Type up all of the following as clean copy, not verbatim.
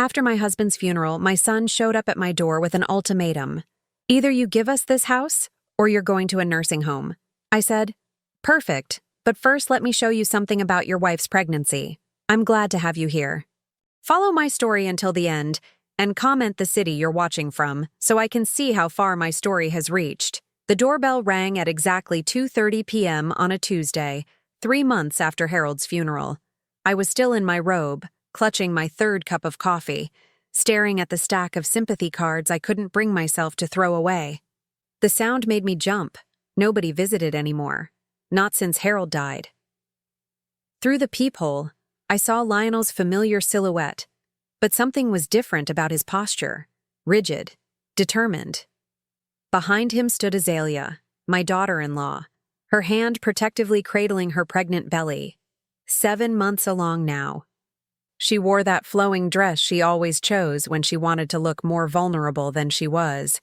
After my husband's funeral, my son showed up at my door with an ultimatum. Either you give us this house, or you're going to a nursing home. I said, perfect, but first let me show you something about your wife's pregnancy. I'm glad to have you here. Follow my story until the end, and comment the city you're watching from, so I can see how far my story has reached. The doorbell rang at exactly 2:30 p.m. on a Tuesday, 3 months after Harold's funeral. I was still in my robe, clutching my third cup of coffee, staring at the stack of sympathy cards I couldn't bring myself to throw away. The sound made me jump. Nobody visited anymore. Not since Harold died. Through the peephole, I saw Lionel's familiar silhouette, but something was different about his posture, rigid, determined. Behind him stood Azalea, my daughter-in-law, her hand protectively cradling her pregnant belly. 7 months along now. She wore that flowing dress she always chose when she wanted to look more vulnerable than she was.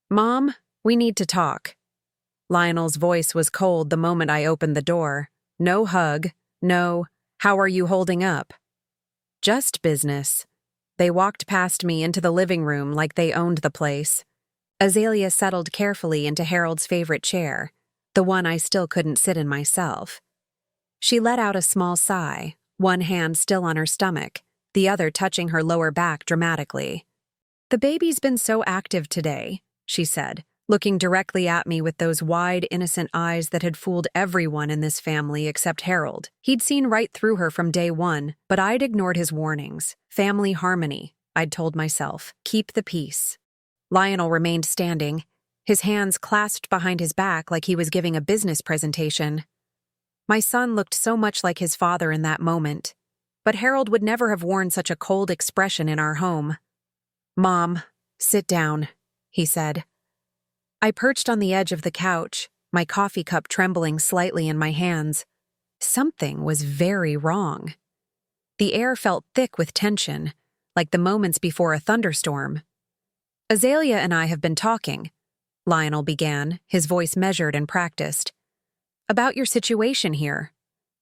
"Mom, we need to talk." Lionel's voice was cold the moment I opened the door. No hug, no, "How are you holding up?" Just business. They walked past me into the living room like they owned the place. Azalea settled carefully into Harold's favorite chair, the one I still couldn't sit in myself. She let out a small sigh, one hand still on her stomach, the other touching her lower back dramatically. "The baby's been so active today," she said, looking directly at me with those wide, innocent eyes that had fooled everyone in this family except Harold. He'd seen right through her from day one, but I'd ignored his warnings. Family harmony, I'd told myself. Keep the peace. Lionel remained standing, his hands clasped behind his back like he was giving a business presentation. My son looked so much like his father in that moment, but Harold would never have worn such a cold expression in our home. "Mom, sit down," he said. I perched on the edge of the couch, my coffee cup trembling slightly in my hands. Something was very wrong. The air felt thick with tension, like the moments before a thunderstorm. "Azalea and I have been talking," Lionel began, his voice measured and practiced, "about your situation here,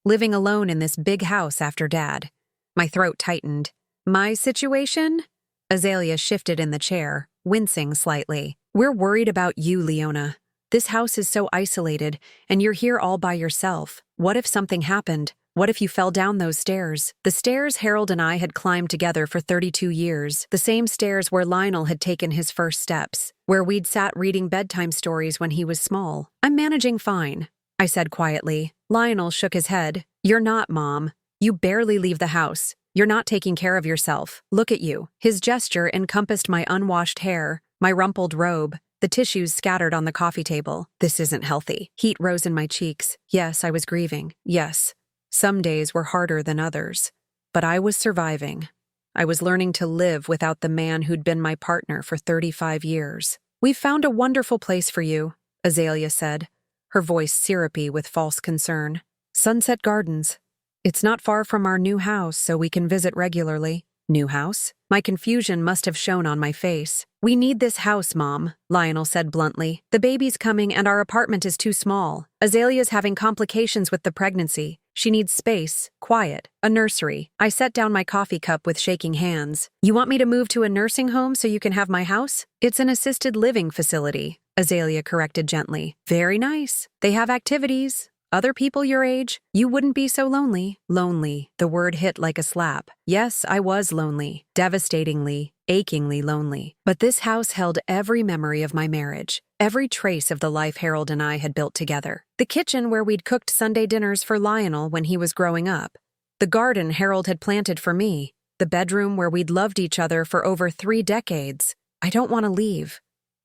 living alone in this big house after Dad." My throat tightened. "My situation?" Azalea shifted in the chair, wincing slightly. "We're worried about you, Leona. This house is so isolated, and you're here all by yourself. What if something happened? What if you fell down those stairs?" The stairs Harold and I had climbed together for 32 years, the same stairs where Lionel had taken his first steps, where we'd sat reading bedtime stories when he was small. "I'm managing fine," I said quietly. Lionel shook his head. "You're not, Mom. You barely leave the house. You're not taking care of yourself. Look at you." His gesture encompassed my unwashed hair, my rumpled robe, the tissues scattered on the coffee table. "This isn't healthy." Heat rose in my cheeks. Yes, I was grieving. Yes. Some days were harder than others. But I was surviving. I was learning to live without the man who'd been my partner for 35 years. "We've found a wonderful place for you," Azalea said, her voice syrupy with false concern. "Sunset Gardens. It's not far from our new house, so we can visit regularly." "New house?" My confusion must have shown on my face. "We need this house, Mom," Lionel said bluntly. "The baby's coming and our apartment is too small. Azalea's having complications with the pregnancy. She needs space, quiet, a nursery." I set down my coffee cup with shaking hands. "You want me to move to a nursing home so you can have my house?" "It's an assisted living facility," Azalea corrected gently. "Very nice. They have activities. Other people your age, you wouldn't be so lonely." Lonely, the word hit like a slap. Yes, I was lonely, devastatingly, achingly lonely. But this house held every memory of my marriage, every trace of the life Harold and I had built together. The kitchen where we'd cooked Sunday dinners for Lionel when he was growing up. The garden Harold had planted for me. The bedroom where we'd loved each other for over 3 decades. "I don't want to leave,"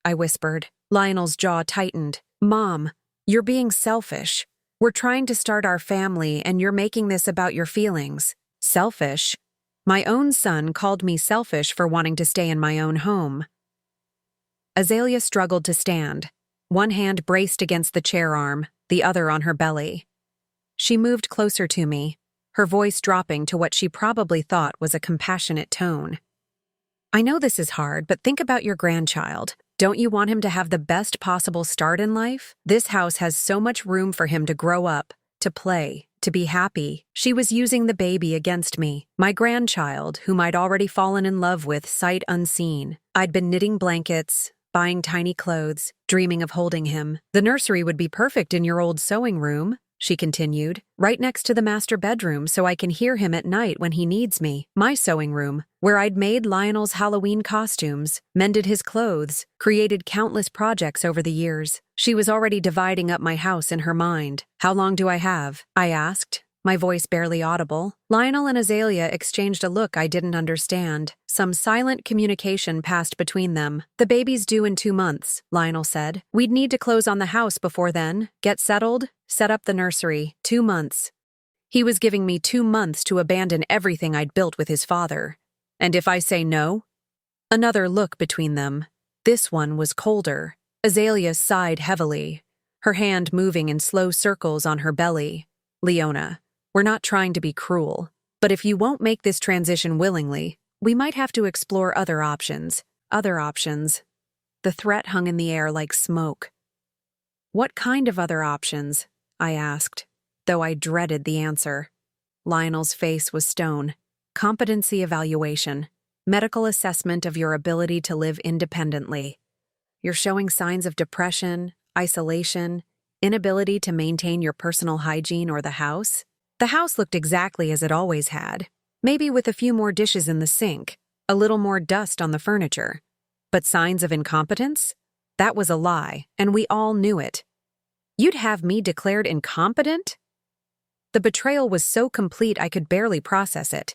I whispered. Lionel's jaw tightened. "Mom, you're being selfish. We're trying to start our family, and you're making this about your feelings." Selfish? My own son called me selfish for wanting to stay in my own home. Azalea struggled to stand, one hand braced against the chair arm, the other on her belly. She moved closer to me, her voice dropping to what she probably thought was a compassionate tone. "I know this is hard, but think about your grandchild. Don't you want him to have the best possible start in life? This house has so much room for him to grow up, to play, to be happy. She was using the baby against me, my grandchild, whom I'd already fallen in love with sight unseen. I'd been knitting blankets, buying tiny clothes, dreaming of holding him. The nursery would be perfect in your old sewing room, she continued, right next to the master bedroom so I can hear him at night when he needs me. My sewing room, where I'd made Lionel's Halloween costumes, mended his clothes, created countless projects over the years. She was already dividing up my house in her mind. How long do I have? I asked, my voice barely audible. Lionel and Azalea exchanged a look I didn't understand. Some silent communication passed between them. The baby's due in 2 months, Lionel said. We'd need to close on the house before then, get settled, set up the nursery. 2 months. He was giving me 2 months to abandon everything I'd built with his father. And if I say no? Another look between them. This one was colder. Azalea sighed heavily, her hand moving in slow circles on her belly. Leona, we're not trying to be cruel, but if you won't make this transition willingly, we might have to explore other options. Other options. The threat hung in the air like smoke. What kind of other options? I asked, though I dreaded the answer. Lionel's face was stone. Competency evaluation. Medical assessment of your ability to live independently. You're showing signs of depression, isolation, inability to maintain your personal hygiene or the house. The house looked exactly as it always had, maybe with a few more dishes in the sink, a little more dust on the furniture. But signs of incompetence? That was a lie, and we all knew it. You'd have me declared incompetent? The betrayal was so complete I could barely process it.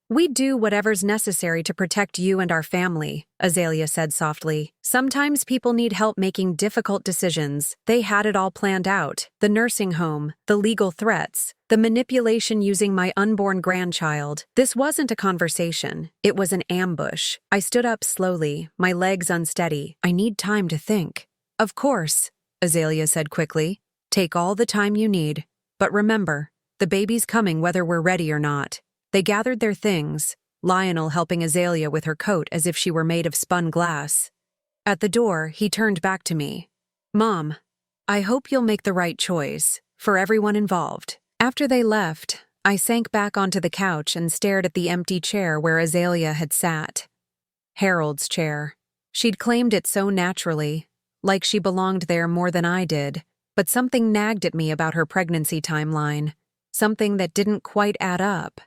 We'd do whatever's necessary to protect you and our family, Azalea said softly. Sometimes people need help making difficult decisions. They had it all planned out. The nursing home, the legal threats, the manipulation using my unborn grandchild. This wasn't a conversation. It was an ambush. I stood up slowly, my legs unsteady. I need time to think. Of course, Azalea said quickly. Take all the time you need. But remember, the baby's coming whether we're ready or not. They gathered their things, Lionel helping Azalea with her coat as if she were made of spun glass. At the door, he turned back to me. Mom, I hope you'll make the right choice, for everyone involved. After they left, I sank back onto the couch and stared at the empty chair where Azalea had sat. Harold's chair. She'd claimed it so naturally, like she belonged there more than I did, but something nagged at me about her pregnancy timeline, something that didn't quite add up.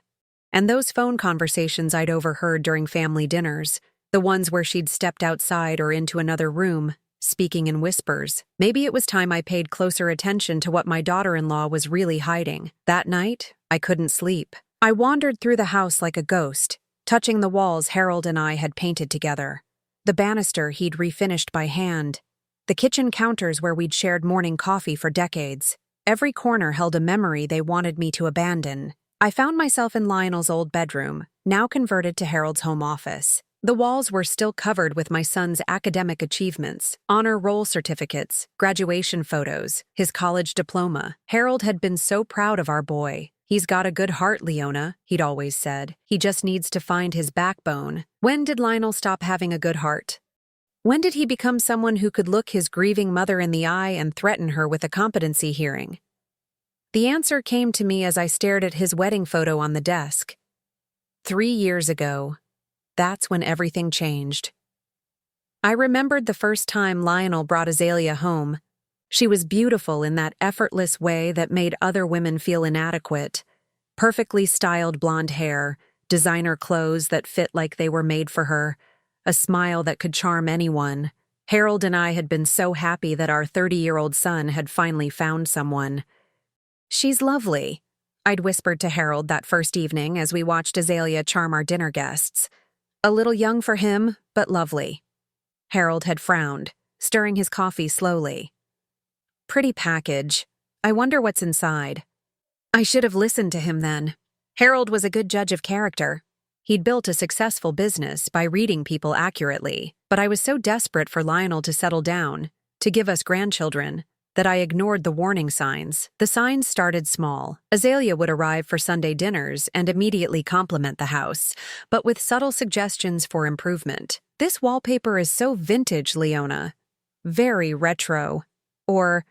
And those phone conversations I'd overheard during family dinners, the ones where she'd stepped outside or into another room, speaking in whispers. Maybe it was time I paid closer attention to what my daughter-in-law was really hiding. That night, I couldn't sleep. I wandered through the house like a ghost, touching the walls Harold and I had painted together. The banister he'd refinished by hand. The kitchen counters where we'd shared morning coffee for decades. Every corner held a memory they wanted me to abandon. I found myself in Lionel's old bedroom, now converted to Harold's home office. The walls were still covered with my son's academic achievements, honor roll certificates, graduation photos, his college diploma. Harold had been so proud of our boy. He's got a good heart, Leona, he'd always said. He just needs to find his backbone. When did Lionel stop having a good heart? When did he become someone who could look his grieving mother in the eye and threaten her with a competency hearing? The answer came to me as I stared at his wedding photo on the desk. 3 years ago, that's when everything changed. I remembered the first time Lionel brought Azalea home. She was beautiful in that effortless way that made other women feel inadequate. Perfectly styled blonde hair, designer clothes that fit like they were made for her, a smile that could charm anyone. Harold and I had been so happy that our 30-year-old son had finally found someone. She's lovely, I'd whispered to Harold that first evening as we watched Azalea charm our dinner guests. A little young for him, but lovely. Harold had frowned, stirring his coffee slowly. Pretty package. I wonder what's inside. I should have listened to him then. Harold was a good judge of character. He'd built a successful business by reading people accurately, but I was so desperate for Lionel to settle down, to give us grandchildren, that I ignored the warning signs. The signs started small. Azalea would arrive for Sunday dinners and immediately compliment the house, but with subtle suggestions for improvement. This wallpaper is so vintage, Leona. Very retro. Or,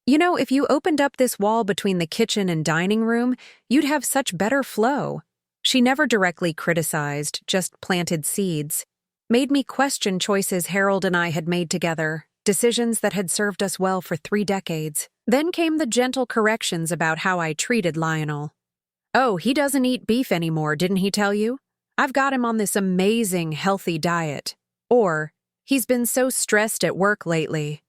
You know, if you opened up this wall between the kitchen and dining room, you'd have such better flow. She never directly criticized, just planted seeds. Made me question choices Harold and I had made together, decisions that had served us well for 3 decades. Then came the gentle corrections about how I treated Lionel. "Oh, he doesn't eat beef anymore, didn't he tell you? I've got him on this amazing, healthy diet." Or, "He's been so stressed at work lately.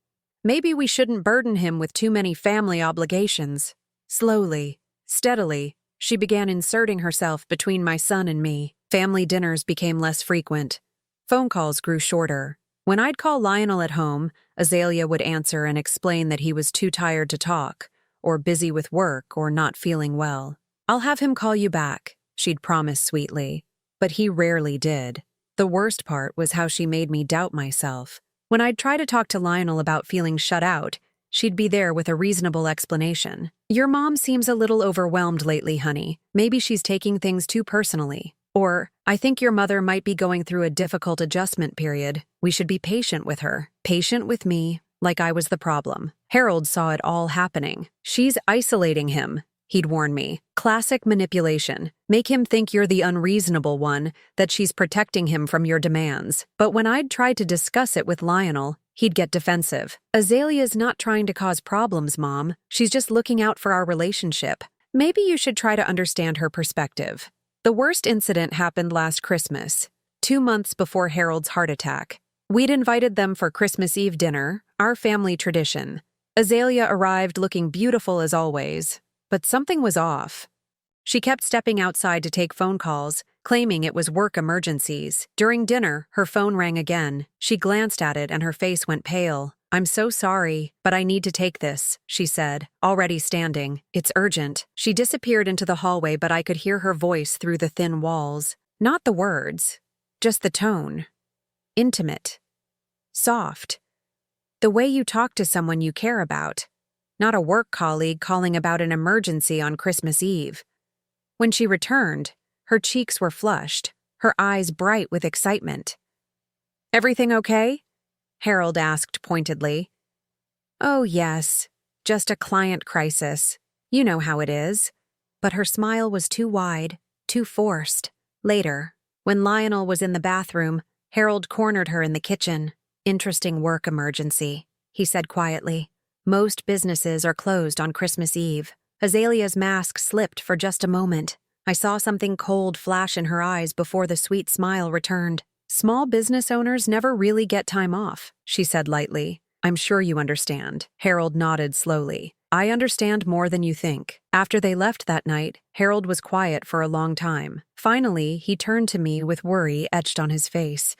Maybe we shouldn't burden him with too many family obligations." Slowly, steadily, she began inserting herself between my son and me. Family dinners became less frequent. Phone calls grew shorter. When I'd call Lionel at home, Azalea would answer and explain that he was too tired to talk, or busy with work, or not feeling well. "I'll have him call you back," she'd promise sweetly. But he rarely did. The worst part was how she made me doubt myself. When I'd try to talk to Lionel about feeling shut out, she'd be there with a reasonable explanation. "Your mom seems a little overwhelmed lately, honey. Maybe she's taking things too personally." Or, "I think your mother might be going through a difficult adjustment period. We should be patient with her." Patient with me, like I was the problem. Harold saw it all happening. "She's isolating him," he'd warn me. "Classic manipulation. Make him think you're the unreasonable one, that she's protecting him from your demands." But when I'd tried to discuss it with Lionel, he'd get defensive. "Azalea's not trying to cause problems, Mom. She's just looking out for our relationship. Maybe you should try to understand her perspective." The worst incident happened last Christmas, 2 months before Harold's heart attack. We'd invited them for Christmas Eve dinner, our family tradition. Azalea arrived looking beautiful as always, but something was off. She kept stepping outside to take phone calls, claiming it was work emergencies. During dinner, her phone rang again. She glanced at it and her face went pale. "I'm so sorry, but I need to take this," she said, already standing. "It's urgent." She disappeared into the hallway, but I could hear her voice through the thin walls. Not the words, just the tone. Intimate. Soft. The way you talk to someone you care about. Not a work colleague calling about an emergency on Christmas Eve. When she returned, her cheeks were flushed, her eyes bright with excitement. "Everything okay?" Harold asked pointedly. "Oh, yes. Just a client crisis. You know how it is." But her smile was too wide, too forced. Later, when Lionel was in the bathroom, Harold cornered her in the kitchen. "Interesting work emergency," he said quietly. "Most businesses are closed on Christmas Eve." Azalea's mask slipped for just a moment. I saw something cold flash in her eyes before the sweet smile returned. "Small business owners never really get time off," she said lightly. "I'm sure you understand." Harold nodded slowly. "I understand more than you think." After they left that night, Harold was quiet for a long time. Finally, he turned to me with worry etched on his face.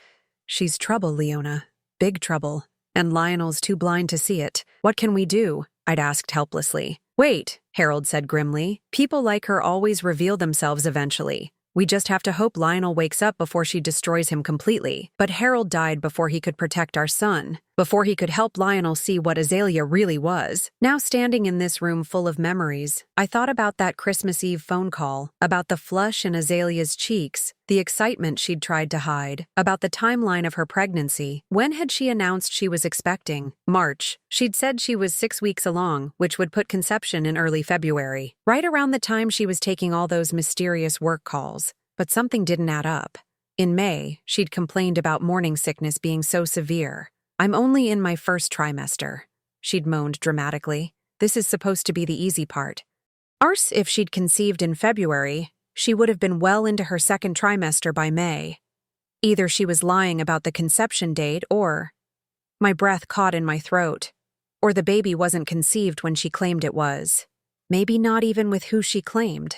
"She's trouble, Leona. Big trouble. And Lionel's too blind to see it. What can we do?" I'd asked helplessly. "Wait," Harold said grimly. "People like her always reveal themselves eventually. We just have to hope Lionel wakes up before she destroys him completely." But Harold died before he could protect our son, before he could help Lionel see what Azalea really was. Now standing in this room full of memories, I thought about that Christmas Eve phone call, about the flush in Azalea's cheeks, the excitement she'd tried to hide, about the timeline of her pregnancy. When had she announced she was expecting? March. She'd said she was 6 weeks along, which would put conception in early February, right around the time she was taking all those mysterious work calls. But something didn't add up. In May, she'd complained about morning sickness being so severe. "I'm only in my first trimester," she'd moaned dramatically. "This is supposed to be the easy part." Arse, if she'd conceived in February, she would have been well into her second trimester by May. Either she was lying about the conception date or— my breath caught in my throat. Or the baby wasn't conceived when she claimed it was. Maybe not even with who she claimed.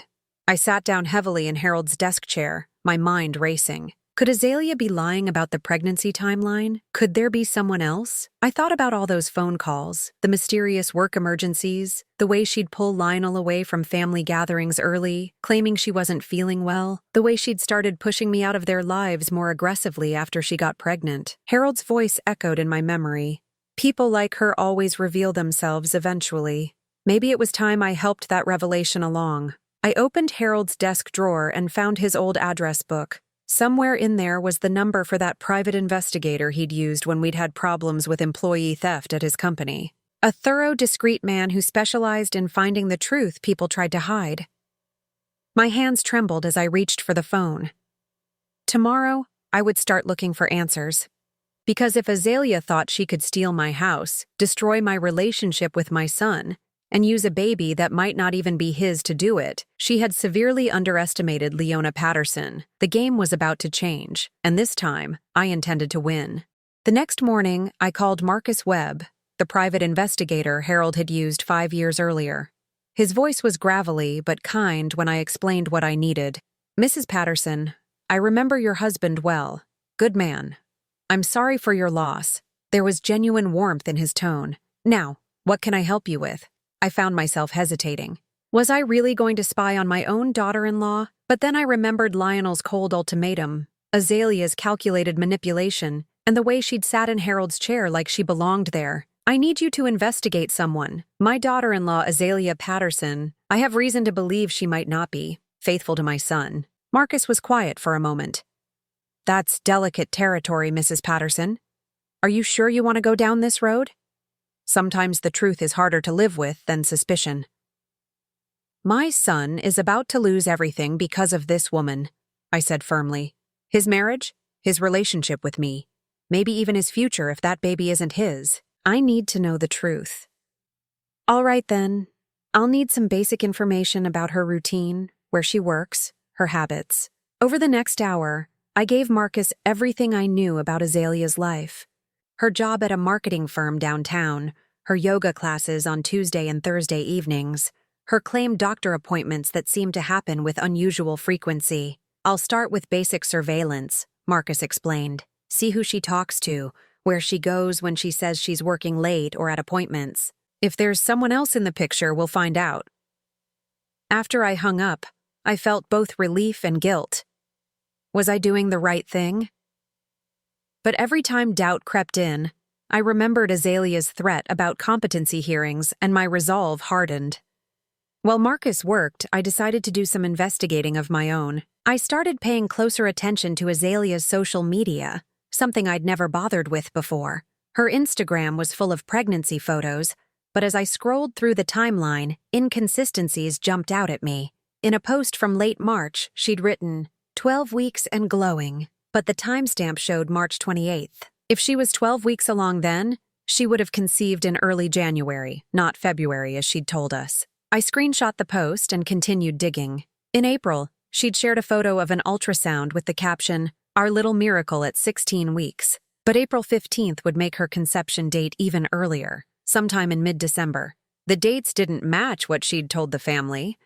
I sat down heavily in Harold's desk chair, my mind racing. Could Azalea be lying about the pregnancy timeline? Could there be someone else? I thought about all those phone calls, the mysterious work emergencies, the way she'd pull Lionel away from family gatherings early, claiming she wasn't feeling well, the way she'd started pushing me out of their lives more aggressively after she got pregnant. Harold's voice echoed in my memory. "People like her always reveal themselves eventually." Maybe it was time I helped that revelation along. I opened Harold's desk drawer and found his old address book. Somewhere in there was the number for that private investigator he'd used when we'd had problems with employee theft at his company. A thorough, discreet man who specialized in finding the truth people tried to hide. My hands trembled as I reached for the phone. Tomorrow, I would start looking for answers. Because if Azalea thought she could steal my house, destroy my relationship with my son, and use a baby that might not even be his to do it, she had severely underestimated Leona Patterson. The game was about to change, and this time, I intended to win. The next morning, I called Marcus Webb, the private investigator Harold had used 5 years earlier. His voice was gravelly but kind when I explained what I needed. "Mrs. Patterson, I remember your husband well. Good man. I'm sorry for your loss." There was genuine warmth in his tone. "Now, what can I help you with?" I found myself hesitating. Was I really going to spy on my own daughter-in-law? But then I remembered Lionel's cold ultimatum, Azalea's calculated manipulation, and the way she'd sat in Harold's chair like she belonged there. "I need you to investigate someone. My daughter-in-law, Azalea Patterson, I have reason to believe she might not be faithful to my son." Marcus was quiet for a moment. "That's delicate territory, Mrs. Patterson. Are you sure you want to go down this road? Sometimes the truth is harder to live with than suspicion." "My son is about to lose everything because of this woman," I said firmly. "His marriage, his relationship with me, maybe even his future if that baby isn't his. I need to know the truth." "All right then. I'll need some basic information about her routine, where she works, her habits." Over the next hour, I gave Marcus everything I knew about Azalea's life. Her job at a marketing firm downtown, her yoga classes on Tuesday and Thursday evenings, her claimed doctor appointments that seemed to happen with unusual frequency. "I'll start with basic surveillance," Marcus explained. "See who she talks to, where she goes when she says she's working late or at appointments. If there's someone else in the picture, we'll find out." After I hung up, I felt both relief and guilt. Was I doing the right thing? But every time doubt crept in, I remembered Azalea's threat about competency hearings and my resolve hardened. While Marcus worked, I decided to do some investigating of my own. I started paying closer attention to Azalea's social media, something I'd never bothered with before. Her Instagram was full of pregnancy photos, but as I scrolled through the timeline, inconsistencies jumped out at me. In a post from late March, she'd written, 12 weeks and glowing, but the timestamp showed March 28th. If she was 12 weeks along then, she would have conceived in early January, not February as she'd told us. I screenshot the post and continued digging. In April, she'd shared a photo of an ultrasound with the caption, "Our little miracle at 16 weeks. But April 15th would make her conception date even earlier, sometime in mid-December. The dates didn't match what she'd told the family.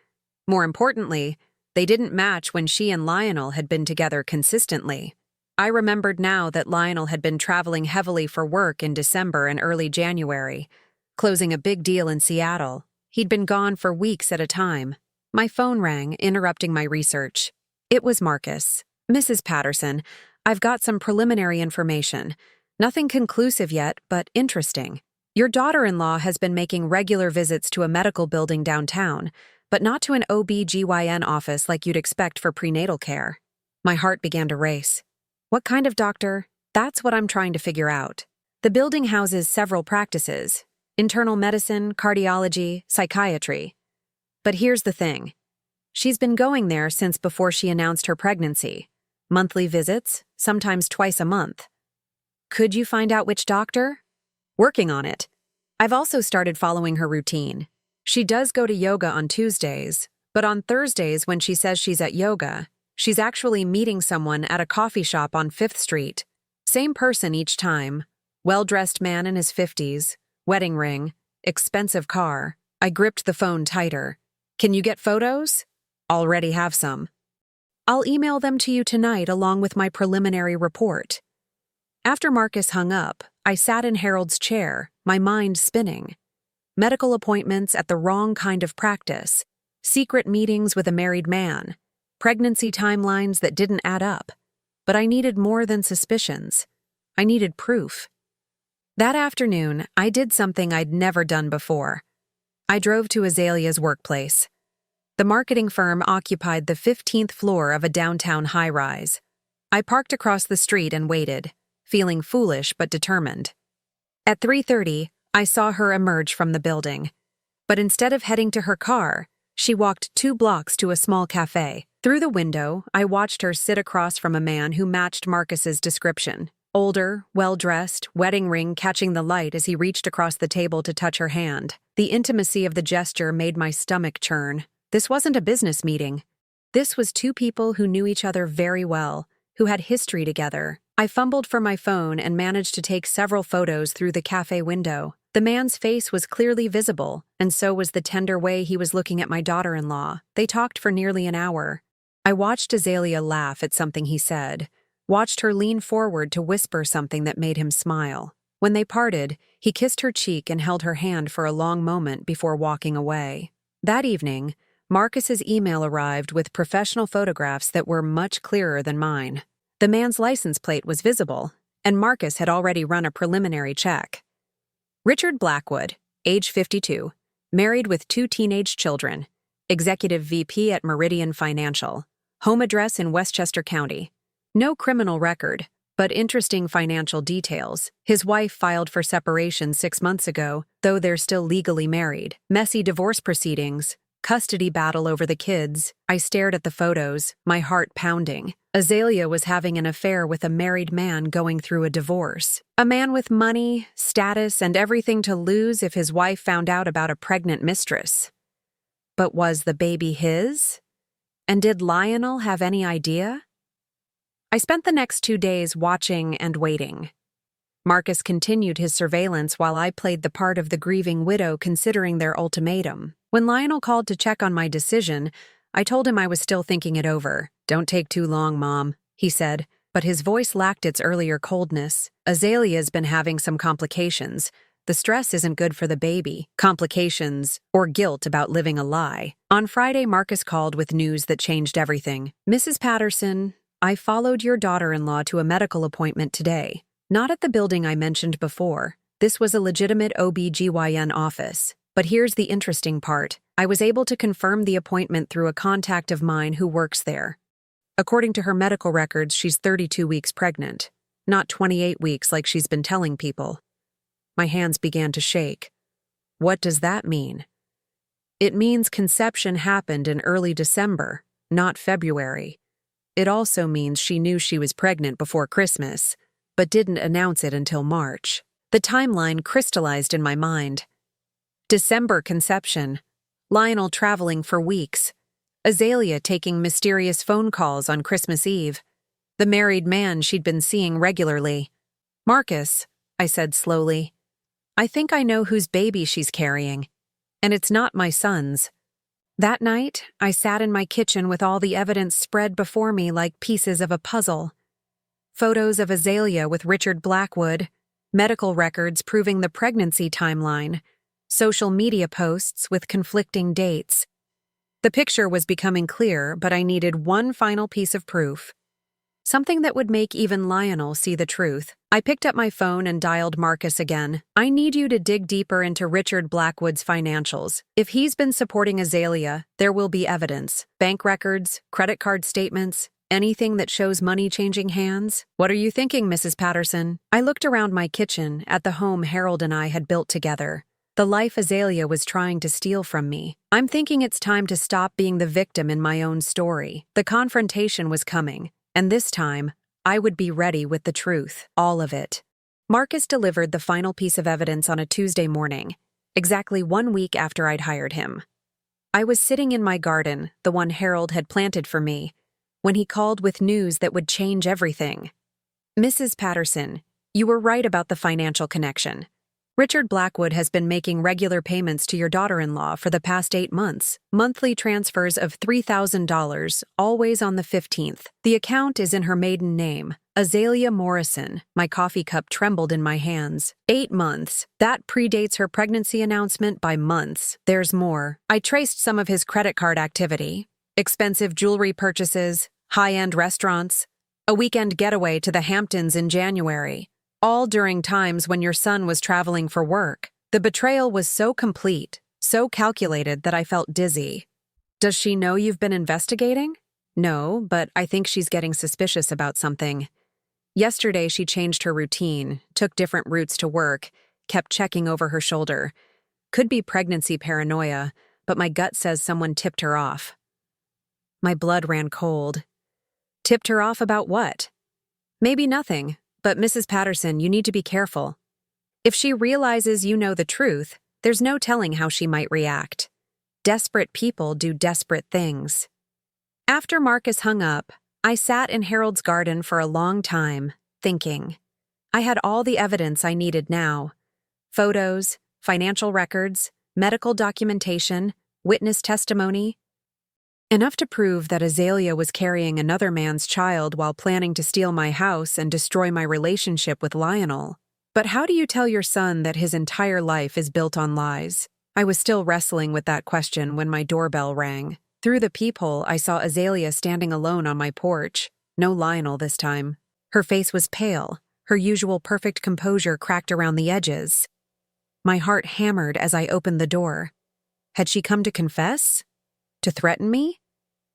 More importantly, they didn't match when she and Lionel had been together consistently. I remembered now that Lionel had been traveling heavily for work in December and early January, closing a big deal in Seattle. He'd been gone for weeks at a time. My phone rang, interrupting my research. It was Marcus. "Mrs. Patterson, I've got some preliminary information. Nothing conclusive yet, but interesting. Your daughter-in-law has been making regular visits to a medical building downtown, but not to an OB/GYN office like you'd expect for prenatal care." My heart began to race. What kind of doctor? That's what I'm trying to figure out. The building houses several practices: internal medicine, cardiology, psychiatry. But here's the thing. She's been going there since before she announced her pregnancy. Monthly visits, sometimes twice a month. Could you find out which doctor? Working on it. I've also started following her routine. She does go to yoga on Tuesdays, but on Thursdays when she says she's at yoga, she's actually meeting someone at a coffee shop on 5th Street. Same person each time. Well-dressed man in his 50s, wedding ring, expensive car. I gripped the phone tighter. Can you get photos? Already have some. I'll email them to you tonight along with my preliminary report. After Marcus hung up, I sat in Harold's chair, my mind spinning. Medical appointments at the wrong kind of practice, secret meetings with a married man, pregnancy timelines that didn't add up. But I needed more than suspicions. I needed proof. That afternoon, I did something I'd never done before. I drove to Azalea's workplace. The marketing firm occupied the 15th floor of a downtown high-rise. I parked across the street and waited, feeling foolish but determined. At 3:30, I saw her emerge from the building. But instead of heading to her car, she walked 2 blocks to a small cafe. Through the window, I watched her sit across from a man who matched Marcus's description. Older, well-dressed, wedding ring catching the light as he reached across the table to touch her hand. The intimacy of the gesture made my stomach churn. This wasn't a business meeting. This was 2 people who knew each other very well, who had history together. I fumbled for my phone and managed to take several photos through the cafe window. The man's face was clearly visible, and so was the tender way he was looking at my daughter-in-law. They talked for nearly an hour. I watched Azalea laugh at something he said, watched her lean forward to whisper something that made him smile. When they parted, he kissed her cheek and held her hand for a long moment before walking away. That evening, Marcus's email arrived with professional photographs that were much clearer than mine. The man's license plate was visible, and Marcus had already run a preliminary check. Richard Blackwood, age 52, married with 2 teenage children, executive VP at Meridian Financial, home address in Westchester County. No criminal record, but interesting financial details. His wife filed for separation 6 months ago, though they're still legally married. Messy divorce proceedings, custody battle over the kids. I stared at the photos, my heart pounding. Azalea was having an affair with a married man going through a divorce. A man with money, status, and everything to lose if his wife found out about a pregnant mistress. But was the baby his? And did Lionel have any idea? I spent the next 2 days watching and waiting. Marcus continued his surveillance while I played the part of the grieving widow considering their ultimatum. When Lionel called to check on my decision, I told him I was still thinking it over. "Don't take too long, Mom," he said, but his voice lacked its earlier coldness. Azalea's been having some complications. The stress isn't good for the baby. Complications, or guilt about living a lie. On Friday, Marcus called with news that changed everything. "Mrs. Patterson, I followed your daughter-in-law to a medical appointment today. Not at the building I mentioned before. This was a legitimate OB/GYN office. But here's the interesting part. I was able to confirm the appointment through a contact of mine who works there. According to her medical records, she's 32 weeks pregnant, not 28 weeks like she's been telling people." My hands began to shake. What does that mean? It means conception happened in early December, not February. It also means she knew she was pregnant before Christmas, but didn't announce it until March. The timeline crystallized in my mind. December conception, Lionel traveling for weeks, Azalea taking mysterious phone calls on Christmas Eve, the married man she'd been seeing regularly. "Marcus," I said slowly, "I think I know whose baby she's carrying, and it's not my son's." That night, I sat in my kitchen with all the evidence spread before me like pieces of a puzzle. Photos of Azalea with Richard Blackwood, medical records proving the pregnancy timeline, social media posts with conflicting dates. The picture was becoming clear, but I needed one final piece of proof. Something that would make even Lionel see the truth. I picked up my phone and dialed Marcus again. "I need you to dig deeper into Richard Blackwood's financials. If he's been supporting Azalea, there will be evidence. Bank records, credit card statements, anything that shows money changing hands. What are you thinking, Mrs. Patterson?" I looked around my kitchen at the home Harold and I had built together. The life Azalea was trying to steal from me. I'm thinking it's time to stop being the victim in my own story. The confrontation was coming. And this time, I would be ready with the truth, all of it. Marcus delivered the final piece of evidence on a Tuesday morning, exactly 1 week after I'd hired him. I was sitting in my garden, the one Harold had planted for me, when he called with news that would change everything. "Mrs. Patterson, you were right about the financial connection. Richard Blackwood has been making regular payments to your daughter-in-law for the past 8 months, monthly transfers of $3,000, always on the 15th. The account is in her maiden name, Azalea Morrison." My coffee cup trembled in my hands. 8 months. That predates her pregnancy announcement by months. There's more. I traced some of his credit card activity. Expensive jewelry purchases, high-end restaurants, a weekend getaway to the Hamptons in January. All during times when your son was traveling for work. The betrayal was so complete, so calculated that I felt dizzy. "Does she know you've been investigating?" "No, but I think she's getting suspicious about something. Yesterday she changed her routine, took different routes to work, kept checking over her shoulder. Could be pregnancy paranoia, but my gut says someone tipped her off. My blood ran cold. Tipped her off about what? Maybe nothing, but Mrs. Patterson, you need to be careful. If she realizes you know the truth, there's no telling how she might react. Desperate people do desperate things. After Marcus hung up, I sat in Harold's garden for a long time, thinking. I had all the evidence I needed now. Photos, financial records, medical documentation, witness testimony. Enough to prove that Azalea was carrying another man's child while planning to steal my house and destroy my relationship with Lionel. But how do you tell your son that his entire life is built on lies? I was still wrestling with that question when my doorbell rang. Through the peephole, I saw Azalea standing alone on my porch. No Lionel this time. Her face was pale, her usual perfect composure cracked around the edges. My heart hammered as I opened the door. Had she come to confess? To threaten me?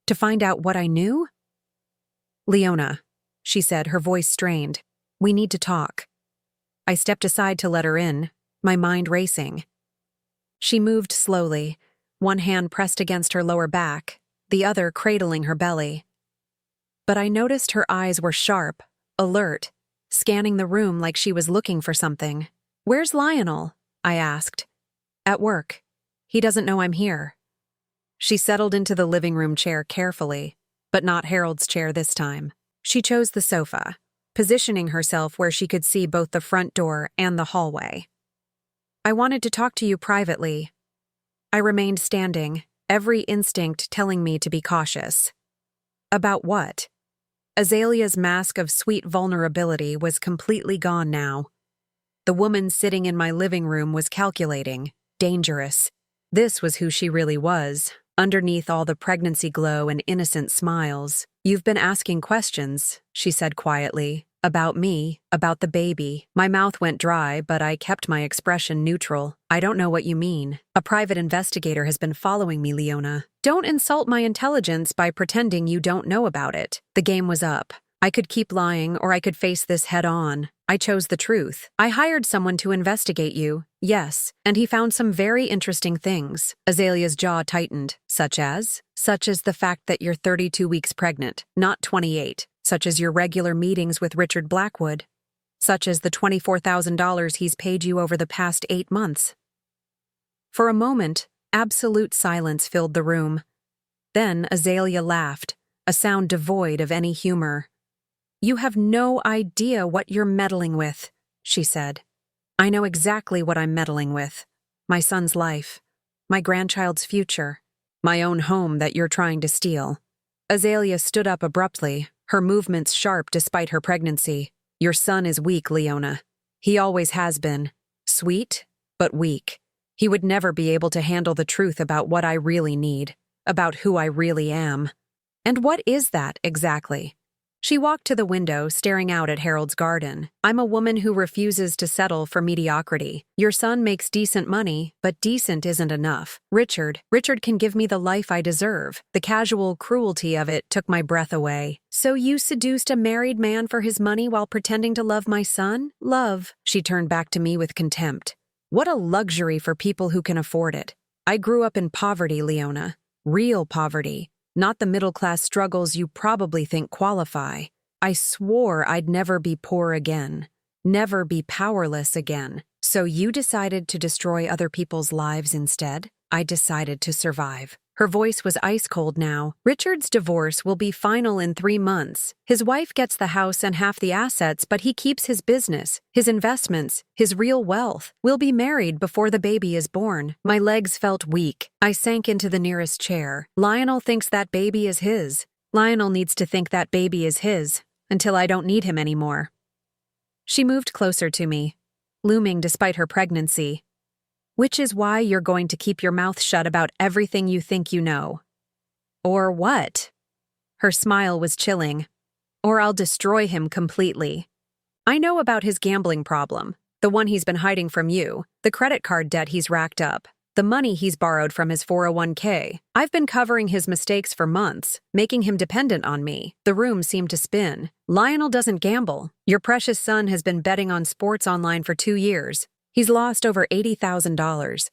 To find out what I knew? Leona, she said, her voice strained. We need to talk. I stepped aside to let her in, my mind racing. She moved slowly, one hand pressed against her lower back, the other cradling her belly. But I noticed her eyes were sharp, alert, scanning the room like she was looking for something. Where's Lionel? I asked. At work. He doesn't know I'm here. She settled into the living room chair carefully, but not Harold's chair this time. She chose the sofa, positioning herself where she could see both the front door and the hallway. I wanted to talk to you privately. I remained standing, every instinct telling me to be cautious. About what? Azalea's mask of sweet vulnerability was completely gone now. The woman sitting in my living room was calculating, dangerous. This was who she really was, underneath all the pregnancy glow and innocent smiles. You've been asking questions, she said quietly. About me, about the baby. My mouth went dry, but I kept my expression neutral. I don't know what you mean. A private investigator has been following me, Leona. Don't insult my intelligence by pretending you don't know about it. The game was up. I could keep lying or I could face this head on. I chose the truth. I hired someone to investigate you, yes, and he found some very interesting things. Azalea's jaw tightened. Such as the fact that you're 32 weeks pregnant, not 28. Such as your regular meetings with Richard Blackwood. Such as the $24,000 he's paid you over the past 8 months. For a moment, absolute silence filled the room. Then Azalea laughed, a sound devoid of any humor. You have no idea what you're meddling with, she said. I know exactly what I'm meddling with. My son's life. My grandchild's future. My own home that you're trying to steal. Azalea stood up abruptly, her movements sharp despite her pregnancy. Your son is weak, Leona. He always has been. Sweet, but weak. He would never be able to handle the truth about what I really need, about who I really am. And what is that, exactly? She walked to the window, staring out at Harold's garden. I'm a woman who refuses to settle for mediocrity. Your son makes decent money, but decent isn't enough. Richard can give me the life I deserve. The casual cruelty of it took my breath away. So you seduced a married man for his money while pretending to love my son? Love. She turned back to me with contempt. What a luxury for people who can afford it. I grew up in poverty, Leona. Real poverty. Not the middle-class struggles you probably think qualify. I swore I'd never be poor again, never be powerless again. So you decided to destroy other people's lives instead? I decided to survive. Her voice was ice-cold now. Richard's divorce will be final in 3 months. His wife gets the house and half the assets, but he keeps his business, his investments, his real wealth. We'll be married before the baby is born. My legs felt weak. I sank into the nearest chair. Lionel thinks that baby is his. Lionel needs to think that baby is his, until I don't need him anymore. She moved closer to me, looming despite her pregnancy. Which is why you're going to keep your mouth shut about everything you think you know. Or what? Her smile was chilling. Or I'll destroy him completely. I know about his gambling problem, the one he's been hiding from you, the credit card debt he's racked up, the money he's borrowed from his 401k. I've been covering his mistakes for months, making him dependent on me. The room seemed to spin. Lionel doesn't gamble. Your precious son has been betting on sports online for 2 years. He's lost over $80,000.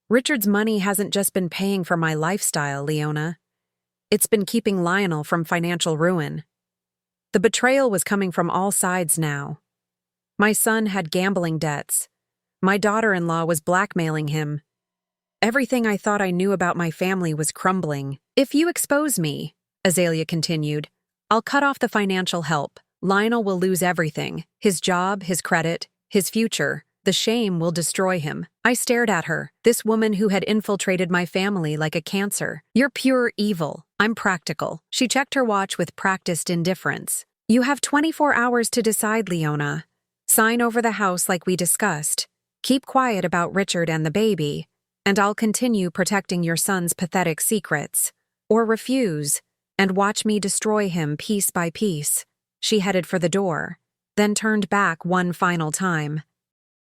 Richard's money hasn't just been paying for my lifestyle, Leona. It's been keeping Lionel from financial ruin. The betrayal was coming from all sides now. My son had gambling debts. My daughter-in-law was blackmailing him. Everything I thought I knew about my family was crumbling. If you expose me, Azalea continued, I'll cut off the financial help. Lionel will lose everything. His job, his credit, his future. The shame will destroy him. I stared at her, this woman who had infiltrated my family like a cancer. You're pure evil. I'm practical. She checked her watch with practiced indifference. You have 24 hours to decide, Leona. Sign over the house like we discussed. Keep quiet about Richard and the baby, and I'll continue protecting your son's pathetic secrets. Or refuse, and watch me destroy him piece by piece. She headed for the door, then turned back one final time.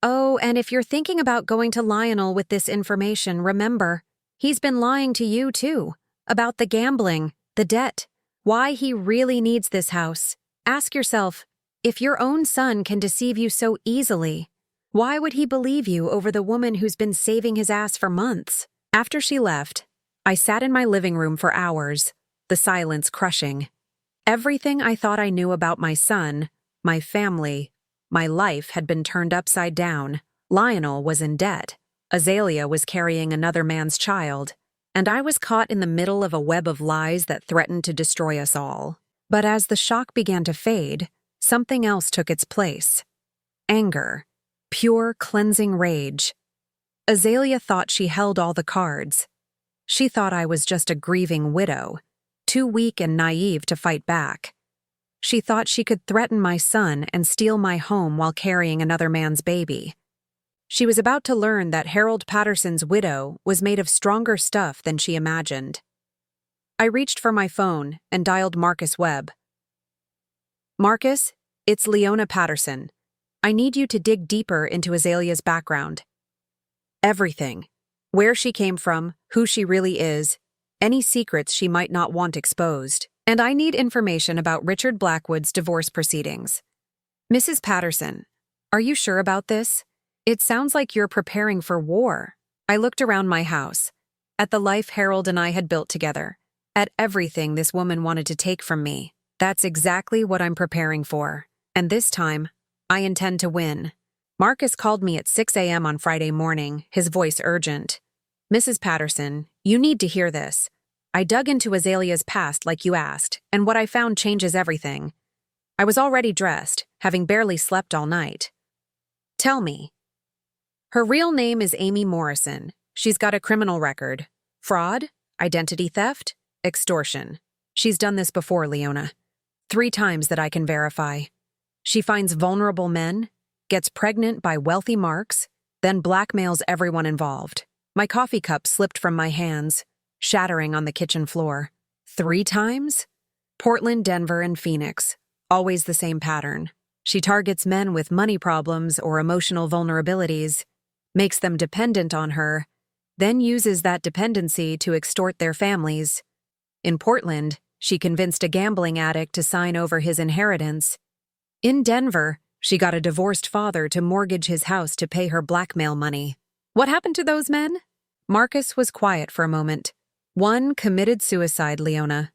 Oh, and if you're thinking about going to Lionel with this information, remember, he's been lying to you too, about the gambling, the debt, why he really needs this house. Ask yourself, if your own son can deceive you so easily, why would he believe you over the woman who's been saving his ass for months? After she left, I sat in my living room for hours, the silence crushing. Everything I thought I knew about my son, my family, my life had been turned upside down. Lionel was in debt. Azalea was carrying another man's child. And I was caught in the middle of a web of lies that threatened to destroy us all. But as the shock began to fade, something else took its place. Anger. Pure, cleansing rage. Azalea thought she held all the cards. She thought I was just a grieving widow, too weak and naive to fight back. She thought she could threaten my son and steal my home while carrying another man's baby. She was about to learn that Harold Patterson's widow was made of stronger stuff than she imagined. I reached for my phone and dialed Marcus Webb. Marcus, it's Leona Patterson. I need you to dig deeper into Azalea's background. Everything. Where she came from, who she really is, any secrets she might not want exposed. And I need information about Richard Blackwood's divorce proceedings. Mrs. Patterson, are you sure about this? It sounds like you're preparing for war. I looked around my house, at the life Harold and I had built together, at everything this woman wanted to take from me. That's exactly what I'm preparing for. And this time, I intend to win. Marcus called me at 6 a.m. on Friday morning, his voice urgent. Mrs. Patterson, you need to hear this. I dug into Azalea's past like you asked, and what I found changes everything. I was already dressed, having barely slept all night. Tell me. Her real name is Amy Morrison. She's got a criminal record. Fraud, identity theft, extortion. She's done this before, Leona. 3 times that I can verify. She finds vulnerable men, gets pregnant by wealthy marks, then blackmails everyone involved. My coffee cup slipped from my hands, shattering on the kitchen floor. 3 times? Portland, Denver, and Phoenix. Always the same pattern. She targets men with money problems or emotional vulnerabilities, makes them dependent on her, then uses that dependency to extort their families. In Portland, she convinced a gambling addict to sign over his inheritance. In Denver, she got a divorced father to mortgage his house to pay her blackmail money. What happened to those men? Marcus was quiet for a moment. One committed suicide, Leona.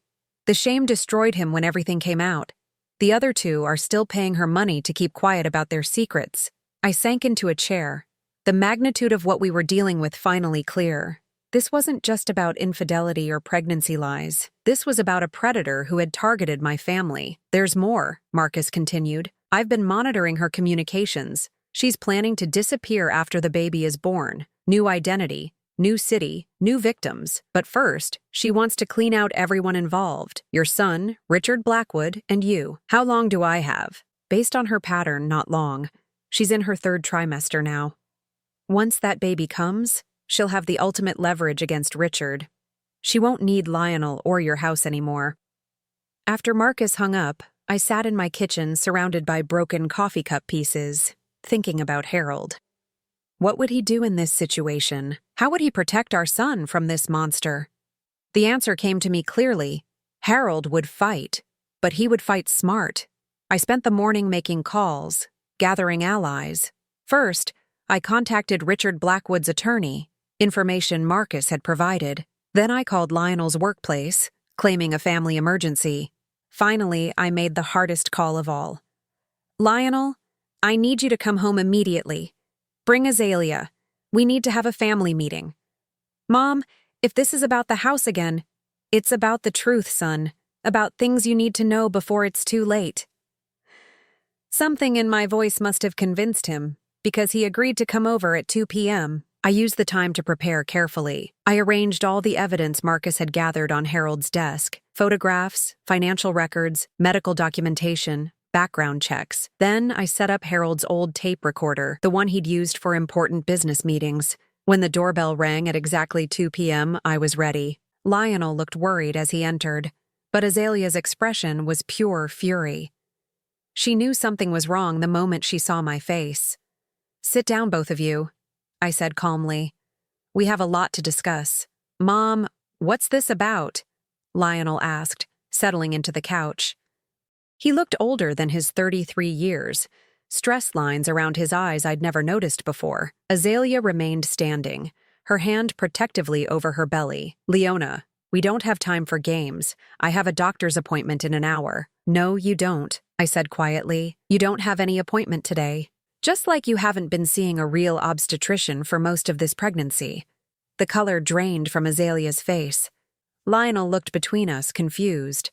The shame destroyed him when everything came out. The other 2 are still paying her money to keep quiet about their secrets. I sank into a chair. The magnitude of what we were dealing with finally clear. This wasn't just about infidelity or pregnancy lies. This was about a predator who had targeted my family. There's more, Marcus continued. I've been monitoring her communications. She's planning to disappear after the baby is born. New identity, new city, new victims. But first, she wants to clean out everyone involved. Your son, Richard Blackwood, and you. How long do I have? Based on her pattern, not long. She's in her 3rd trimester now. Once that baby comes, she'll have the ultimate leverage against Richard. She won't need Lionel or your house anymore. After Marcus hung up, I sat in my kitchen surrounded by broken coffee cup pieces, thinking about Harold. What would he do in this situation? How would he protect our son from this monster? The answer came to me clearly. Harold would fight, but he would fight smart. I spent the morning making calls, gathering allies. First, I contacted Richard Blackwood's attorney, information Marcus had provided. Then I called Lionel's workplace, claiming a family emergency. Finally, I made the hardest call of all. Lionel, I need you to come home immediately. Bring Azalea. We need to have a family meeting. Mom, if this is about the house again, it's about the truth, son. About things you need to know before it's too late. Something in my voice must have convinced him, because he agreed to come over at 2 p.m. I used the time to prepare carefully. I arranged all the evidence Marcus had gathered on Harold's desk: photographs, financial records, medical documentation, background checks. Then I set up Harold's old tape recorder, the one he'd used for important business meetings. When the doorbell rang at exactly 2 p.m., I was ready. Lionel looked worried as he entered, but Azalea's expression was pure fury. She knew something was wrong the moment she saw my face. "Sit down, both of you," I said calmly. "We have a lot to discuss." "Mom, what's this about?" Lionel asked, settling into the couch. He looked older than his 33 years, stress lines around his eyes I'd never noticed before. Azalea remained standing, her hand protectively over her belly. "Leona, we don't have time for games. I have a doctor's appointment in an hour." "No, you don't," I said quietly. "You don't have any appointment today. Just like you haven't been seeing a real obstetrician for most of this pregnancy." The color drained from Azalea's face. Lionel looked between us, confused.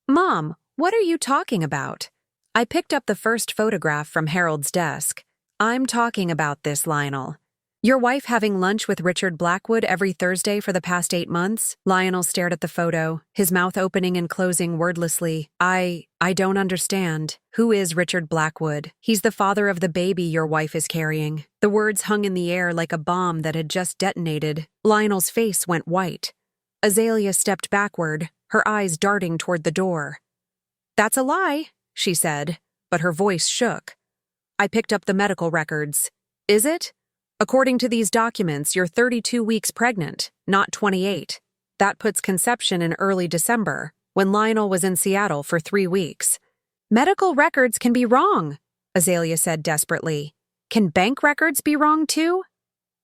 "Mom, what are you talking about?" I picked up the first photograph from Harold's desk. "I'm talking about this, Lionel. Your wife having lunch with Richard Blackwood every Thursday for the past 8 months? Lionel stared at the photo, his mouth opening and closing wordlessly. I don't understand. Who is Richard Blackwood?" "He's the father of the baby your wife is carrying." The words hung in the air like a bomb that had just detonated. Lionel's face went white. Azalea stepped backward, her eyes darting toward the door. "That's a lie," she said, but her voice shook. I picked up the medical records. "Is it? According to these documents, you're 32 weeks pregnant, not 28. That puts conception in early December, when Lionel was in Seattle for 3 weeks. "Medical records can be wrong," Azalea said desperately. "Can bank records be wrong too?"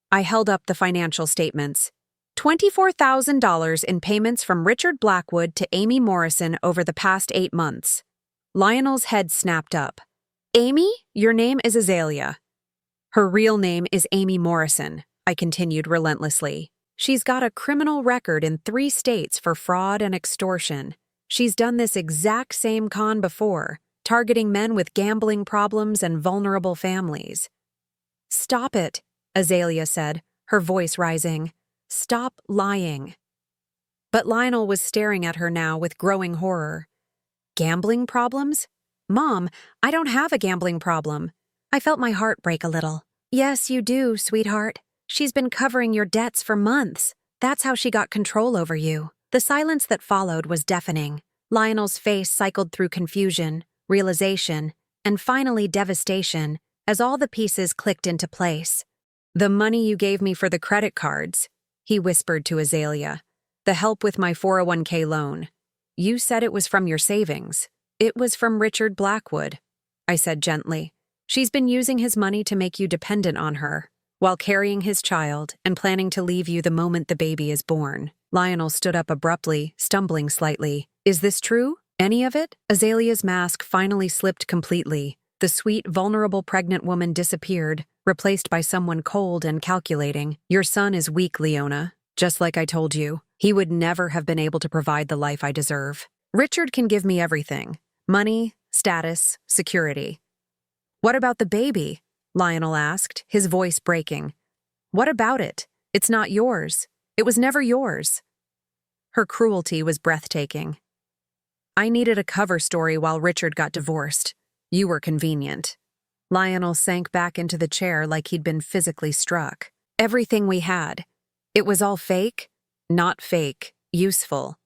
I held up the financial statements. $24,000 in payments from Richard Blackwood to Amy Morrison over the past 8 months. Lionel's head snapped up. "Amy, your name is Azalea." "Her real name is Amy Morrison," I continued relentlessly. "She's got a criminal record in 3 states for fraud and extortion. She's done this exact same con before, targeting men with gambling problems and vulnerable families." "Stop it," Azalea said, her voice rising. "Stop lying." But Lionel was staring at her now with growing horror. "Gambling problems? Mom, I don't have a gambling problem." I felt my heart break a little. "Yes, you do, sweetheart. She's been covering your debts for months. That's how she got control over you." The silence that followed was deafening. Lionel's face cycled through confusion, realization, and finally devastation as all the pieces clicked into place. "The money you gave me for the credit cards," he whispered to Azalea. "The help with my 401k loan. You said it was from your savings." "It was from Richard Blackwood," I said gently. "She's been using his money to make you dependent on her, while carrying his child and planning to leave you the moment the baby is born." Lionel stood up abruptly, stumbling slightly. "Is this true? Any of it?" Azalea's mask finally slipped completely. The sweet, vulnerable pregnant woman disappeared, replaced by someone cold and calculating. "Your son is weak, Leona. Just like I told you. He would never have been able to provide the life I deserve. Richard can give me everything. Money, status, security." "What about the baby?" Lionel asked, his voice breaking. "What about it? It's not yours. It was never yours." Her cruelty was breathtaking. "I needed a cover story while Richard got divorced. You were convenient." Lionel sank back into the chair like he'd been physically struck. "Everything we had. It was all fake? Not fake. Useful."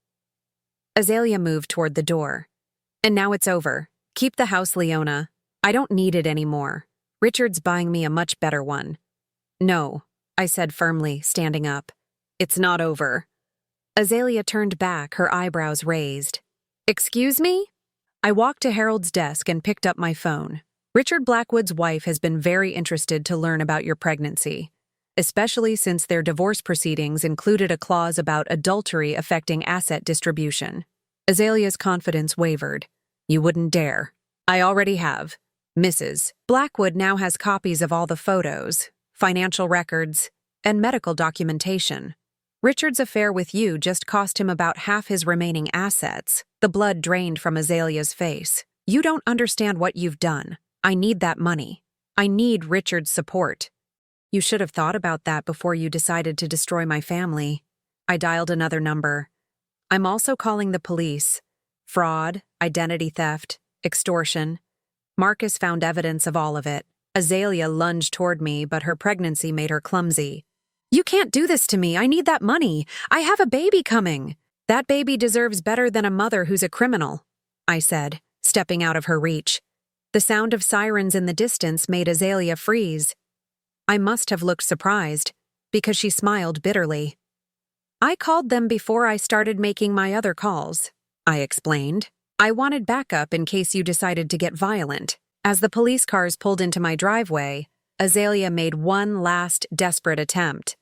Azalea moved toward the door. "And now it's over. Keep the house, Leona. I don't need it anymore. Richard's buying me a much better one." "No," I said firmly, standing up. "It's not over." Azalea turned back, her eyebrows raised. "Excuse me?" I walked to Harold's desk and picked up my phone. Richard Blackwood's wife has been very interested to learn about your pregnancy, especially since their divorce proceedings included a clause about adultery affecting asset distribution. Azalea's confidence wavered. You wouldn't dare. I already have. Mrs. Blackwood now has copies of all the photos, financial records, and medical documentation. Richard's affair with you just cost him about half his remaining assets. The blood drained from Azalea's face. You don't understand what you've done. I need that money. I need Richard's support. You should have thought about that before you decided to destroy my family. I dialed another number. I'm also calling the police. Fraud, identity theft, extortion. Marcus found evidence of all of it. Azalea lunged toward me, but her pregnancy made her clumsy. You can't do this to me. I need that money. I have a baby coming. That baby deserves better than a mother who's a criminal, I said, stepping out of her reach. The sound of sirens in the distance made Azalea freeze. I must have looked surprised, because she smiled bitterly. I called them before I started making my other calls, I explained. I wanted backup in case you decided to get violent. As the police cars pulled into my driveway, Azalea made one last desperate attempt.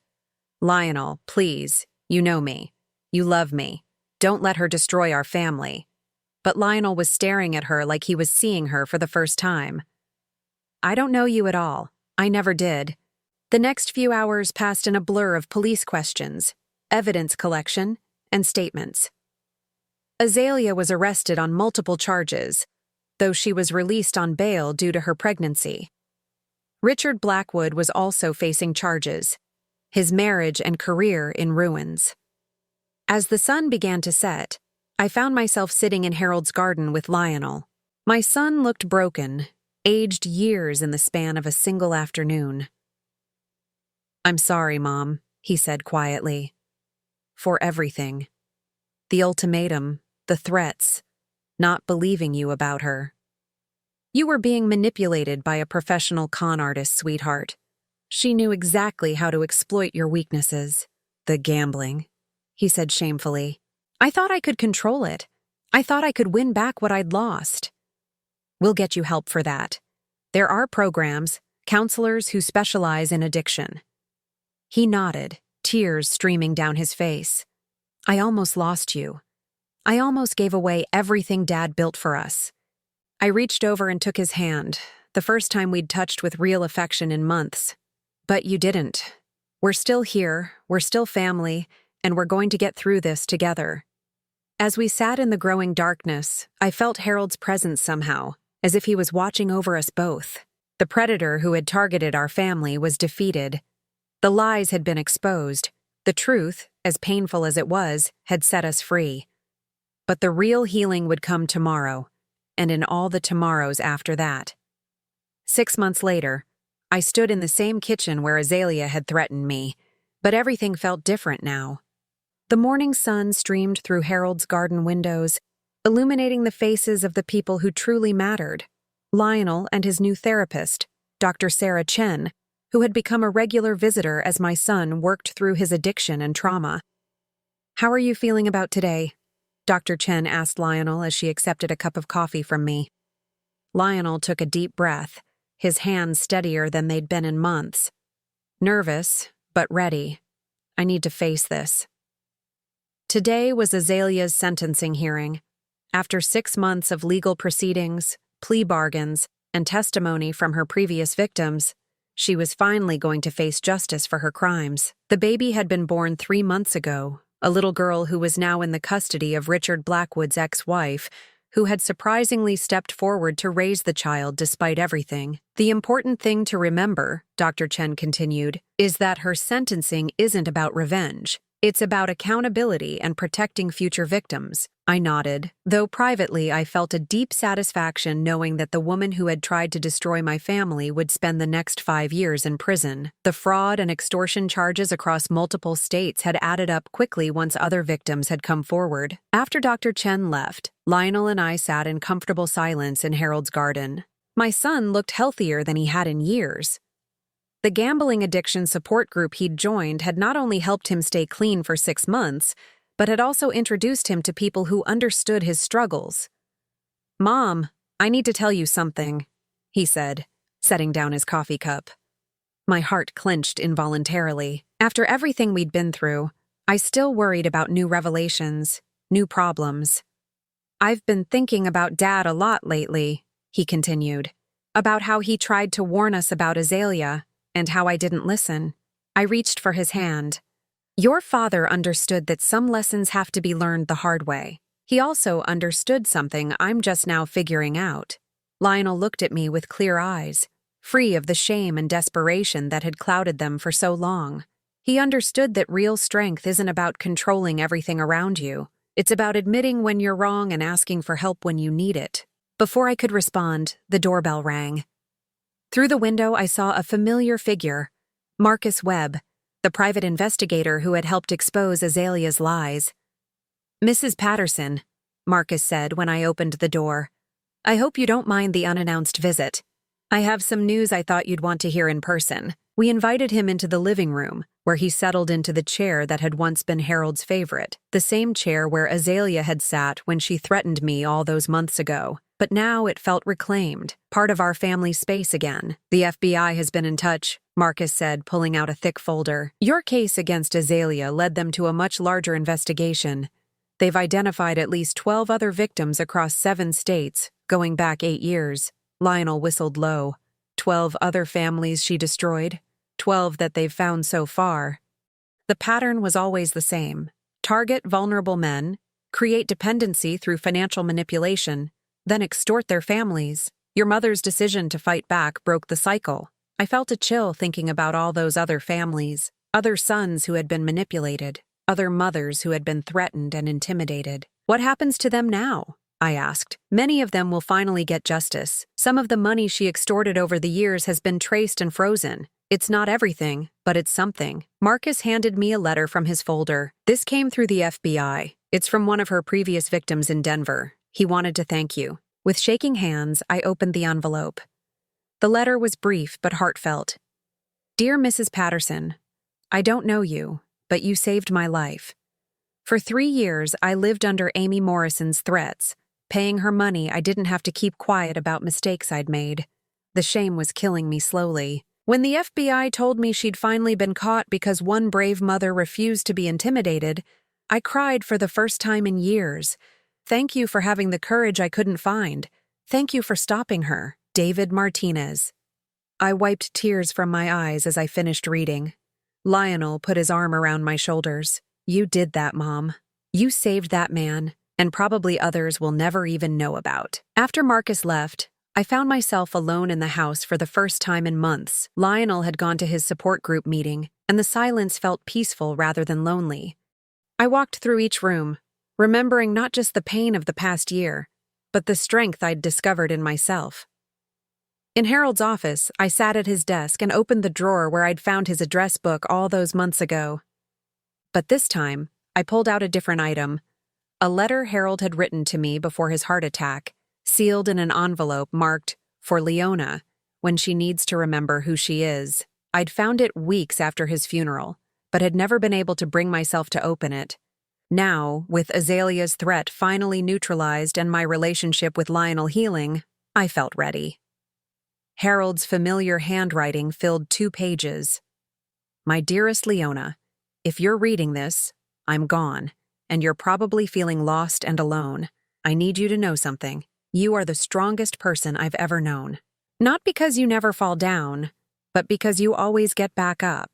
Lionel, please, you know me. You love me. Don't let her destroy our family. But Lionel was staring at her like he was seeing her for the first time. I don't know you at all. I never did. The next few hours passed in a blur of police questions, evidence collection, and statements. Azalea was arrested on multiple charges, though she was released on bail due to her pregnancy. Richard Blackwood was also facing charges, his marriage and career in ruins. As the sun began to set, I found myself sitting in Harold's garden with Lionel. My son looked broken, aged years in the span of a single afternoon. I'm sorry, Mom, he said quietly. For everything. The ultimatum, the threats, not believing you about her. You were being manipulated by a professional con artist, sweetheart. She knew exactly how to exploit your weaknesses. The gambling, he said shamefully. I thought I could control it. I thought I could win back what I'd lost. We'll get you help for that. There are programs, counselors who specialize in addiction. He nodded, tears streaming down his face. I almost lost you. I almost gave away everything Dad built for us. I reached over and took his hand, the first time we'd touched with real affection in months. But you didn't. We're still here, we're still family, and we're going to get through this together. As we sat in the growing darkness, I felt Harold's presence somehow, as if he was watching over us both. The predator who had targeted our family was defeated. The lies had been exposed. The truth, as painful as it was, had set us free. But the real healing would come tomorrow, and in all the tomorrows after that. 6 months later, I stood in the same kitchen where Azalea had threatened me, but everything felt different now. The morning sun streamed through Harold's garden windows, illuminating the faces of the people who truly mattered. Lionel and his new therapist, Dr. Sarah Chen, who had become a regular visitor as my son worked through his addiction and trauma. How are you feeling about today? Dr. Chen asked Lionel as she accepted a cup of coffee from me. Lionel took a deep breath, his hands steadier than they'd been in months. Nervous, but ready. I need to face this. Today was Azalea's sentencing hearing. After 6 months of legal proceedings, plea bargains, and testimony from her previous victims, she was finally going to face justice for her crimes. The baby had been born 3 months ago, a little girl who was now in the custody of Richard Blackwood's ex-wife, who had surprisingly stepped forward to raise the child despite everything. The important thing to remember, Dr. Chen continued, is that her sentencing isn't about revenge. It's about accountability and protecting future victims. I nodded, though privately I felt a deep satisfaction knowing that the woman who had tried to destroy my family would spend the next 5 years in prison. The fraud and extortion charges across multiple states had added up quickly once other victims had come forward. After Dr. Chen left, Lionel and I sat in comfortable silence in Harold's garden. My son looked healthier than he had in years. The gambling addiction support group he'd joined had not only helped him stay clean for 6 months, but had also introduced him to people who understood his struggles. Mom, I need to tell you something. he said, setting down his coffee cup. My heart clenched involuntarily. After everything we'd been through, I still worried about new revelations, new problems. I've been thinking about Dad a lot lately, he continued, about how he tried to warn us about Azalea and how I didn't listen. I reached for his hand. Your father understood that some lessons have to be learned the hard way. He also understood something I'm just now figuring out. Lionel looked at me with clear eyes, free of the shame and desperation that had clouded them for so long. He understood that real strength isn't about controlling everything around you. It's about admitting when you're wrong and asking for help when you need it. Before I could respond, the doorbell rang. Through the window, I saw a familiar figure, Marcus Webb, the private investigator who had helped expose Azalea's lies. Mrs. Patterson, Marcus said when I opened the door. I hope you don't mind the unannounced visit. I have some news I thought you'd want to hear in person. We invited him into the living room, where he settled into the chair that had once been Harold's favorite, the same chair where Azalea had sat when she threatened me all those months ago. But now it felt reclaimed, part of our family space again. The FBI has been in touch, Marcus said, pulling out a thick folder. Your case against Azalea led them to a much larger investigation. They've identified at least 12 other victims across 7 states, going back 8 years. Lionel whistled low. 12 other families she destroyed, 12 that they've found so far. The pattern was always the same. Target vulnerable men, create dependency through financial manipulation, then extort their families. Your mother's decision to fight back broke the cycle. I felt a chill thinking about all those other families, other sons who had been manipulated, other mothers who had been threatened and intimidated. What happens to them now? I asked. Many of them will finally get justice. Some of the money she extorted over the years has been traced and frozen. It's not everything, but it's something. Marcus handed me a letter from his folder. This came through the FBI. It's from one of her previous victims in Denver. He wanted to thank you. With shaking hands, I opened the envelope. The letter was brief but heartfelt. Dear Mrs. Patterson, I don't know you, but you saved my life. For 3 years, I lived under Amy Morrison's threats, paying her money I didn't have to keep quiet about mistakes I'd made. The shame was killing me slowly. When the FBI told me she'd finally been caught because one brave mother refused to be intimidated, I cried for the first time in years. Thank you for having the courage I couldn't find. Thank you for stopping her. David Martinez. I wiped tears from my eyes as I finished reading. Lionel put his arm around my shoulders. You did that, Mom. You saved that man, and probably others will never even know about. After Marcus left, I found myself alone in the house for the first time in months. Lionel had gone to his support group meeting, and the silence felt peaceful rather than lonely. I walked through each room, remembering not just the pain of the past year, but the strength I'd discovered in myself. In Harold's office, I sat at his desk and opened the drawer where I'd found his address book all those months ago. But this time, I pulled out a different item, a letter Harold had written to me before his heart attack, sealed in an envelope marked, for Leona, when she needs to remember who she is. I'd found it weeks after his funeral, but had never been able to bring myself to open it. Now, with Azalea's threat finally neutralized and my relationship with Lionel healing, I felt ready. Harold's familiar handwriting filled 2 pages. My dearest Leona, if you're reading this, I'm gone, and you're probably feeling lost and alone. I need you to know something. You are the strongest person I've ever known. Not because you never fall down, but because you always get back up.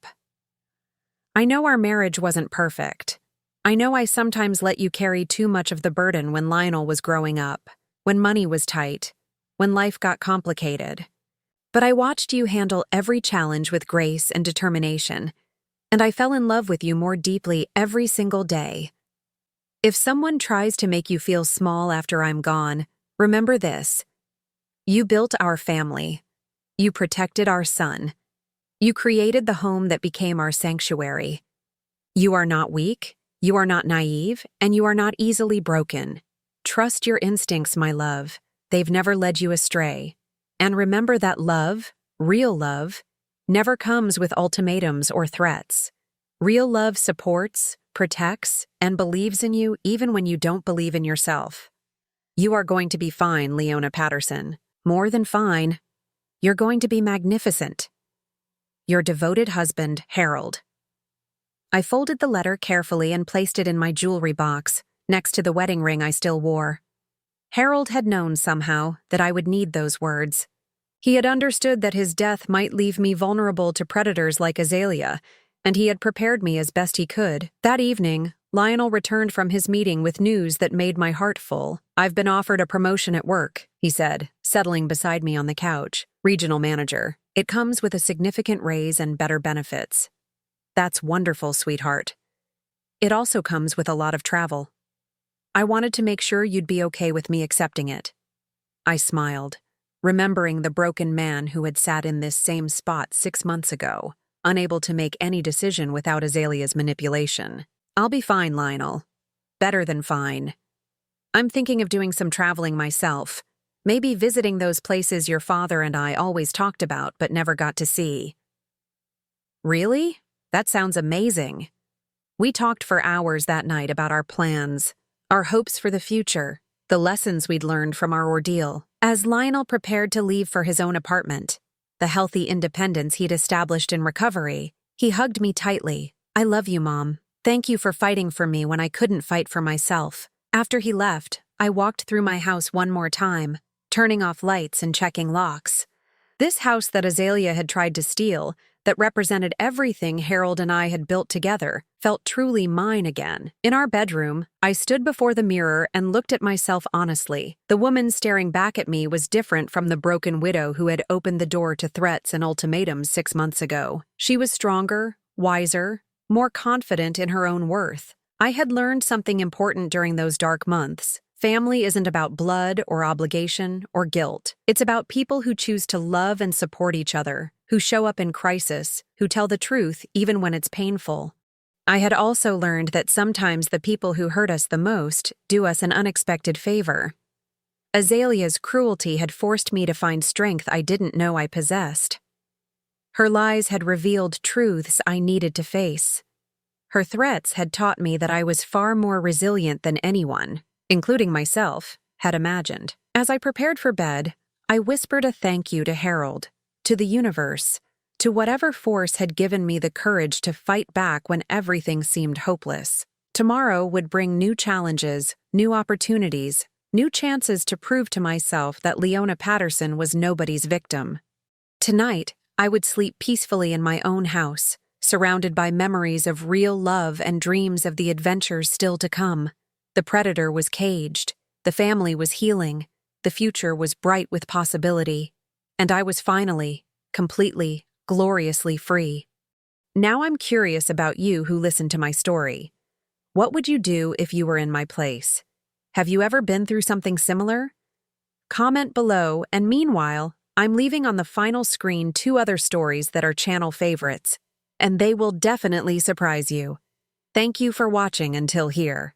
I know our marriage wasn't perfect. I know I sometimes let you carry too much of the burden when Lionel was growing up, when money was tight, when life got complicated. But I watched you handle every challenge with grace and determination, and I fell in love with you more deeply every single day. If someone tries to make you feel small after I'm gone, remember this. You built our family. You protected our son. You created the home that became our sanctuary. You are not weak, you are not naive, and you are not easily broken. Trust your instincts, my love. They've never led you astray. And remember that love, real love, never comes with ultimatums or threats. Real love supports, protects, and believes in you even when you don't believe in yourself. You are going to be fine, Leona Patterson. More than fine. You're going to be magnificent. Your devoted husband, Harold. I folded the letter carefully and placed it in my jewelry box, next to the wedding ring I still wore. Harold had known somehow that I would need those words. He had understood that his death might leave me vulnerable to predators like Azalea, and he had prepared me as best he could. That evening, Lionel returned from his meeting with news that made my heart full. "I've been offered a promotion at work," he said, settling beside me on the couch. "Regional manager. It comes with a significant raise and better benefits." "That's wonderful, sweetheart. It also comes with a lot of travel. I wanted to make sure you'd be okay with me accepting it." I smiled, remembering the broken man who had sat in this same spot 6 months ago, unable to make any decision without Azalea's manipulation. "I'll be fine, Lionel. Better than fine. I'm thinking of doing some traveling myself, maybe visiting those places your father and I always talked about but never got to see." "Really? That sounds amazing." We talked for hours that night about our plans, our hopes for the future, the lessons we'd learned from our ordeal. As Lionel prepared to leave for his own apartment, the healthy independence he'd established in recovery, he hugged me tightly. "I love you, Mom. Thank you for fighting for me when I couldn't fight for myself." After he left, I walked through my house one more time, turning off lights and checking locks. This house that Azalea had tried to steal, that represented everything Harold and I had built together, felt truly mine again. In our bedroom, I stood before the mirror and looked at myself honestly. The woman staring back at me was different from the broken widow who had opened the door to threats and ultimatums 6 months ago. She was stronger, wiser, more confident in her own worth. I had learned something important during those dark months. Family isn't about blood or obligation or guilt. It's about people who choose to love and support each other, who show up in crisis, who tell the truth even when it's painful. I had also learned that sometimes the people who hurt us the most do us an unexpected favor. Azalea's cruelty had forced me to find strength I didn't know I possessed. Her lies had revealed truths I needed to face. Her threats had taught me that I was far more resilient than anyone, including myself, had imagined. As I prepared for bed, I whispered a thank you to Harold, to the universe, to whatever force had given me the courage to fight back when everything seemed hopeless. Tomorrow would bring new challenges, new opportunities, new chances to prove to myself that Leona Patterson was nobody's victim. Tonight, I would sleep peacefully in my own house, surrounded by memories of real love and dreams of the adventures still to come. The predator was caged, the family was healing, the future was bright with possibility, and I was finally, completely, gloriously free. Now I'm curious about you who listened to my story. What would you do if you were in my place? Have you ever been through something similar? Comment below, and meanwhile, I'm leaving on the final screen 2 other stories that are channel favorites, and they will definitely surprise you. Thank you for watching until here.